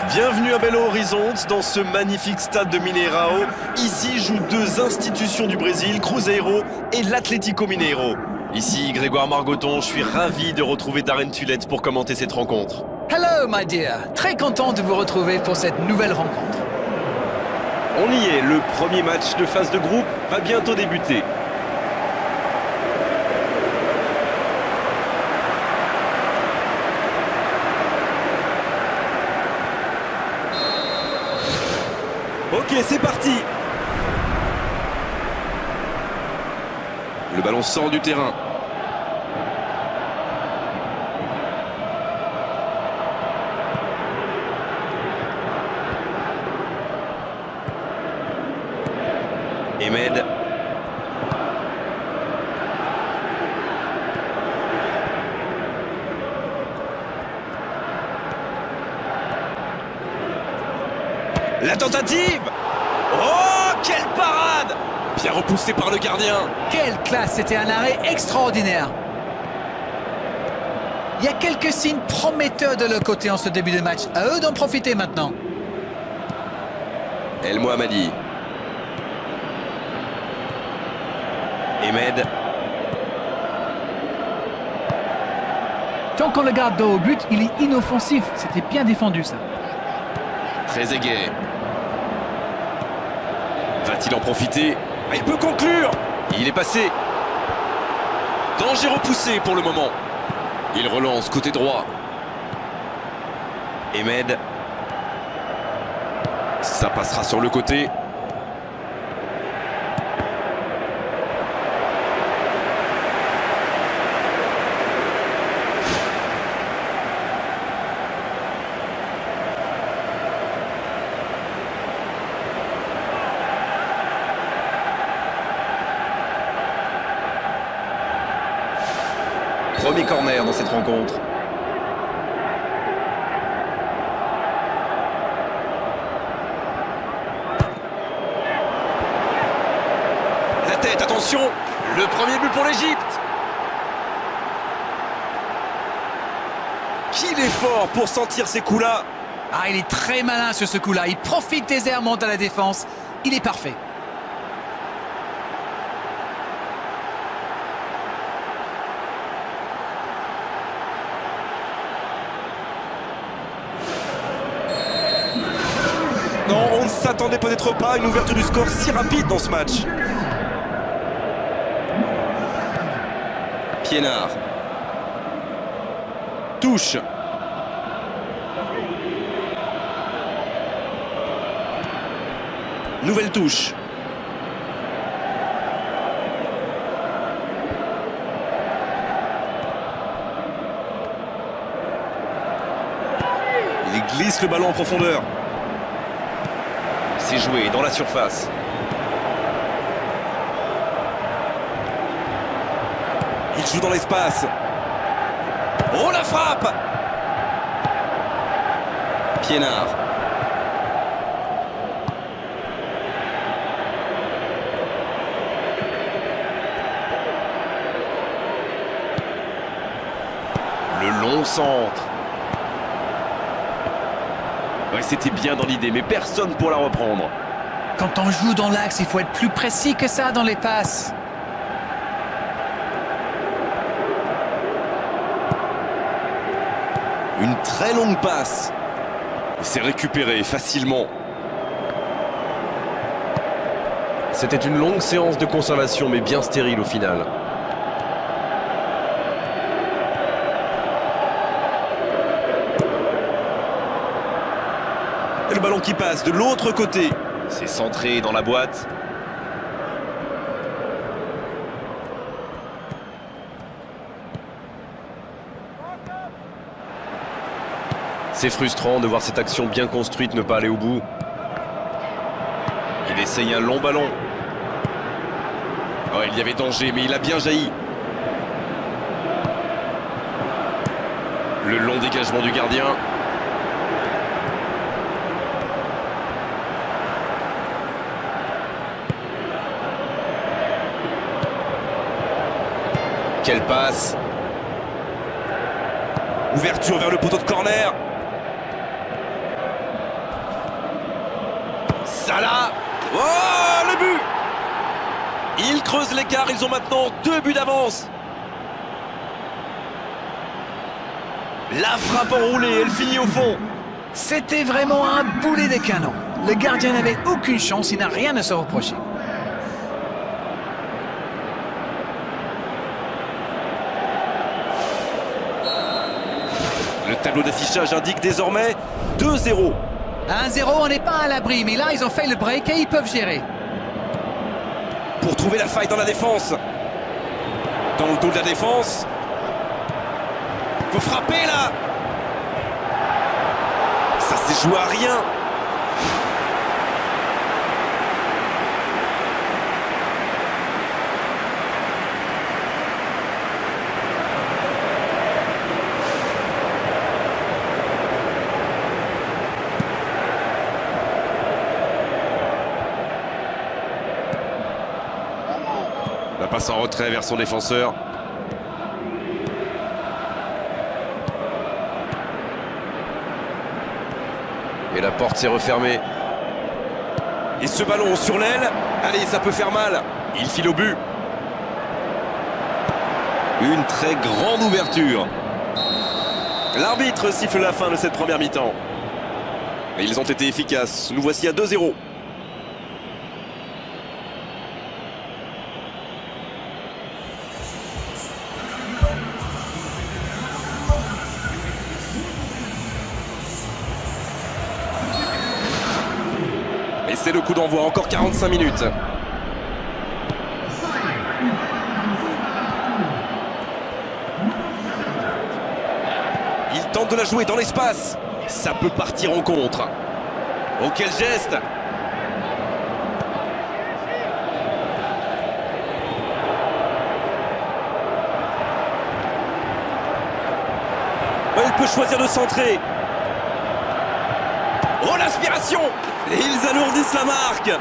Bienvenue à Belo Horizonte, dans ce magnifique stade de Mineirão. Ici jouent deux institutions du Brésil, Cruzeiro et l'Atlético Mineiro. Ici Grégoire Margoton, je suis ravi de retrouver Darren Tulette pour commenter cette rencontre. Hello my dear, très content de vous retrouver pour cette nouvelle rencontre. On y est, le premier match de phase de groupe va bientôt débuter. Ok, c'est parti. Le ballon sort du terrain. Emed. La tentative. Oh, quelle parade! Bien repoussé par le gardien. Quelle classe, c'était un arrêt extraordinaire. Il y a quelques signes prometteurs de leur côté en ce début de match. À eux d'en profiter maintenant. El Mohammadi. Emed. Tant qu'on le garde dos au but, il est inoffensif. C'était bien défendu, ça. Très aigué. Va-t-il en profiter? Il peut conclure. Il est passé. Danger repoussé pour le moment. Il relance côté droit. Emed. Ça passera sur le côté. Premier corner dans cette rencontre. La tête, attention! Le premier but pour l'Égypte. Qu'il est fort pour sentir ces coups-là. Ah, il est très malin sur ce coup-là. Il profite des airs, monte à la défense. Il est parfait. Non, on ne s'attendait peut-être pas à une ouverture du score si rapide dans ce match. Pienaar. Touche. Nouvelle touche. Il glisse le ballon en profondeur. C'est joué dans la surface. Il joue dans l'espace. Oh, la frappe! Pienaar. Le long centre. Ouais, c'était bien dans l'idée, mais personne pour la reprendre. Quand on joue dans l'axe, il faut être plus précis que ça dans les passes. Une très longue passe. C'est récupéré facilement. C'était une longue séance de conservation, mais bien stérile au final. Et le ballon qui passe de l'autre côté. C'est centré dans la boîte. C'est frustrant de voir cette action bien construite ne pas aller au bout. Il essaye un long ballon. Oh, il y avait danger, mais il a bien jailli. Le long dégagement du gardien. Quelle passe! Ouverture vers le poteau de corner. Salah. Oh, le but! Ils creusent l'écart, ils ont maintenant 2 buts d'avance. La frappe enroulée, elle finit au fond. C'était vraiment un boulet de canon. Le gardien n'avait aucune chance, il n'a rien à se reprocher. Le tableau d'affichage indique désormais 2-0. 1-0, on n'est pas à l'abri, mais là, ils ont fait le break et ils peuvent gérer. Pour trouver la faille dans la défense. Dans le dos de la défense. Faut frapper là. Ça s'est joué à rien. La passe en retrait vers son défenseur. Et la porte s'est refermée. Et ce ballon sur l'aile. Allez, ça peut faire mal. Il file au but. Une très grande ouverture. L'arbitre siffle la fin de cette première mi-temps. Et ils ont été efficaces. Nous voici à 2-0. Et c'est le coup d'envoi, encore 45 minutes. Il tente de la jouer dans l'espace. Ça peut partir en contre. Oh, quel geste! Oh, il peut choisir de centrer. Oh, l'aspiration! Et ils alourdissent la marque.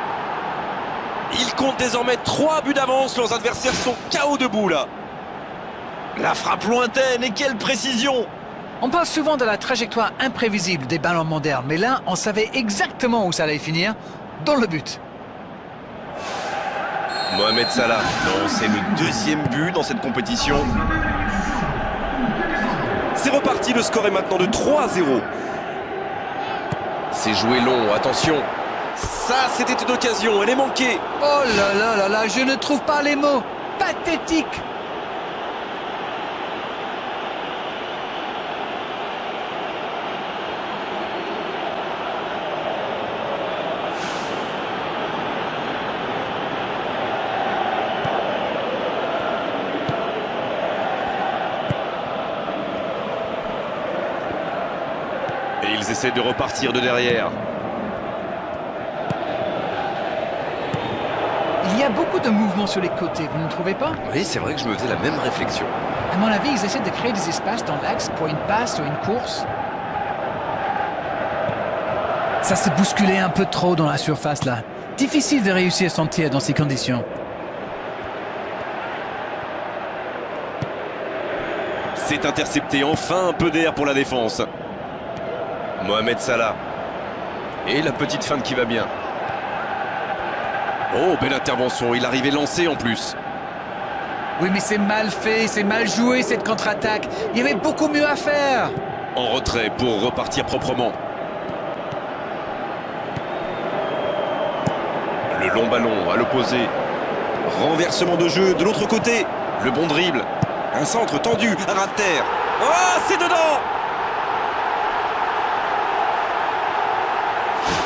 Ils comptent désormais 3 buts d'avance. Leurs adversaires sont KO debout là. La frappe lointaine et quelle précision! On parle souvent de la trajectoire imprévisible des ballons modernes, mais là, on savait exactement où ça allait finir, dans le but. Mohamed Salah, non, c'est le 2e but dans cette compétition. C'est reparti, le score est maintenant de 3-0. C'est joué long, attention. Ça, c'était une occasion, elle est manquée. Oh là là là là, je ne trouve pas les mots. Pathétique. Et ils essaient de repartir de derrière. Il y a beaucoup de mouvements sur les côtés, vous ne trouvez pas? Oui, c'est vrai que je me faisais la même réflexion. À mon avis, ils essaient de créer des espaces dans l'axe pour une passe ou une course. Ça s'est bousculé un peu trop dans la surface là. Difficile de réussir son tir dans ces conditions. C'est intercepté, enfin un peu d'air pour la défense. Mohamed Salah. Et la petite feinte qui va bien. Oh, belle intervention, il arrivait lancé en plus. Oui, mais c'est mal fait, c'est mal joué cette contre-attaque. Il y avait beaucoup mieux à faire. En retrait pour repartir proprement. Le long ballon à l'opposé. Renversement de jeu de l'autre côté. Le bon dribble. Un centre tendu, un ras de terre. Oh, c'est dedans!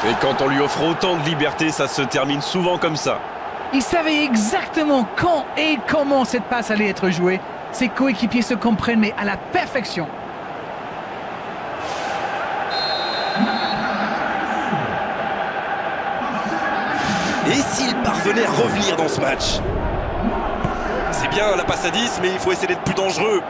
Et quand on lui offre autant de liberté, ça se termine souvent comme ça. Il savait exactement quand et comment cette passe allait être jouée. Ses coéquipiers se comprennent, mais à la perfection. Et s'il parvenait à revenir dans ce match? C'est bien la passe à 10, mais il faut essayer d'être plus dangereux.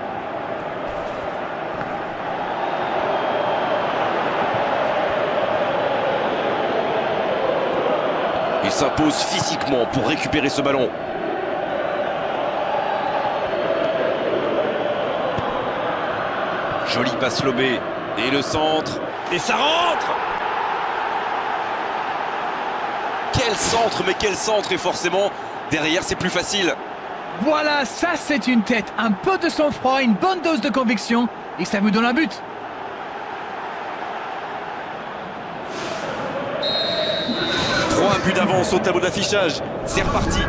Il s'impose physiquement pour récupérer ce ballon. Jolie passe lobée. Et le centre. Et ça rentre! quel centre, mais quel centre. Et forcément, derrière, c'est plus facile. Voilà, ça c'est une tête. Un peu de sang-froid, une bonne dose de conviction. Et ça vous donne un but. Trois buts d'avance au tableau d'affichage. C'est reparti.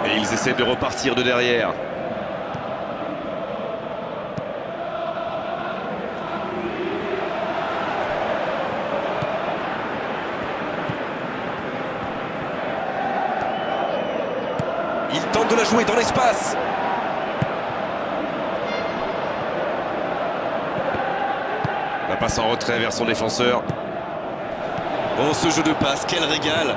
Et ils essaient de repartir de derrière. Il tente de la jouer dans l'espace. La passe en retrait vers son défenseur. Oh, ce jeu de passe, quel régal!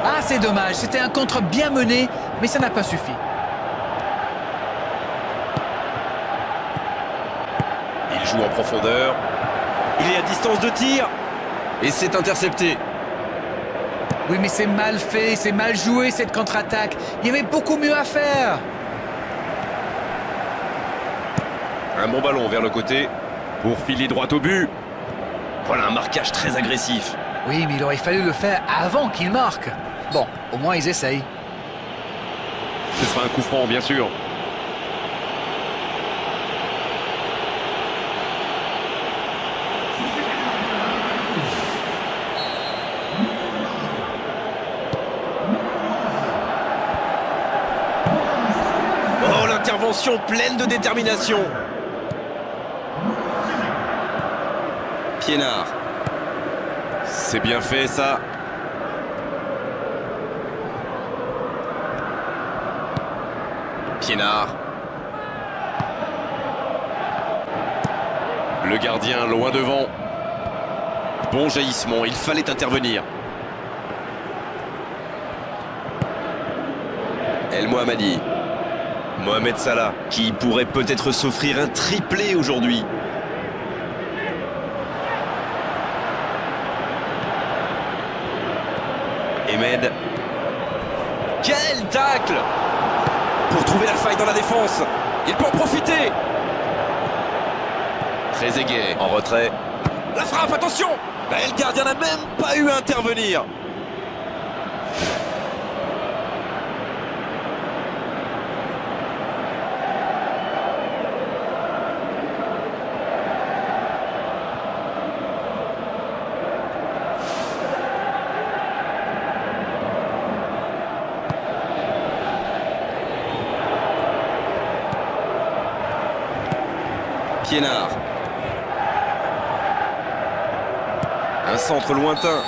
Ah, c'est dommage, c'était un contre bien mené, mais ça n'a pas suffi. Il joue en profondeur. Il est à distance de tir. Et c'est intercepté. Oui, mais c'est mal fait, c'est mal joué cette contre-attaque. Il y avait beaucoup mieux à faire. Un bon ballon vers le côté pour filer droit au but. Voilà un marquage très agressif. Oui, mais il aurait fallu le faire avant qu'il marque. Bon, au moins ils essayent. Ce sera un coup franc, bien sûr. Oh, l'intervention pleine de détermination. Piénard. C'est bien fait, ça. Piénard. Le gardien loin devant. Bon jaillissement, il fallait intervenir. El Mohammadi. Mohamed Salah, qui pourrait peut-être s'offrir un triplé aujourd'hui. Emed. Quel tacle! Pour trouver la faille dans la défense. Il peut en profiter. Trezeguet en retrait. La frappe, attention! Le gardien n'a même pas eu à intervenir. Piénard. Un centre lointain.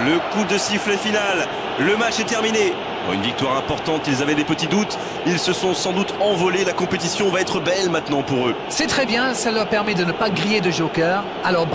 Le coup de sifflet final. Le match est terminé. Une victoire importante, ils avaient des petits doutes. Ils se sont sans doute envolés. La compétition va être belle maintenant pour eux. C'est très bien, ça leur permet de ne pas griller de joker. Alors